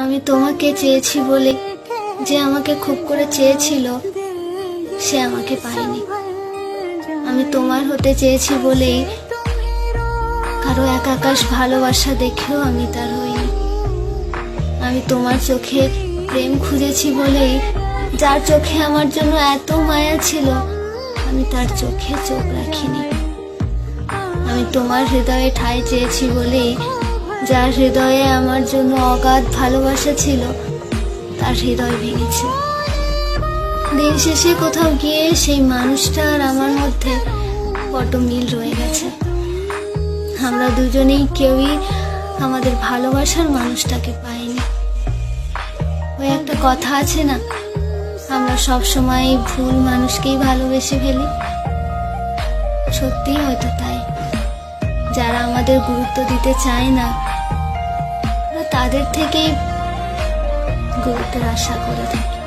আমি তোমাকে চেয়েছি বলে যে আমাকে খুব করে চেয়েছিল সে আমাকে পায়নি। আমি তোমার হতে চেয়েছি বলেই কারো এক আকাশ ভালোবাসা দেখেও আমি তার হইনি। আমি তোমার চোখে প্রেম খুঁজেছি বলেই যার চোখে আমার জন্য এত মায়া ছিল আমি তার চোখে চোখ রাখিনি। আমি তোমার হৃদয়ে ঠাঁই চেয়েছি বলেই যার হৃদয়ে আমার জন্য অগাধ ভালোবাসা ছিল তার হৃদয় ভেঙেছে। দিন শেষে কোথাও গিয়ে সেই মানুষটা আর আমার মধ্যে বড্ড মিল রয়ে গেছে। আমরা দুজনেই কেউই আমাদের ভালোবাসার মানুষটাকে পাইনি। ওই একটা কথা আছে না, আমরা সব সময় ভুল মানুষকেই ভালোবেসে ফেলি। সত্যিই হয়তো তাই, যারা আমাদের গুরুত্ব দিতে চায় না তাদের থেকেই গুরুত্বের আশা করে থাকি।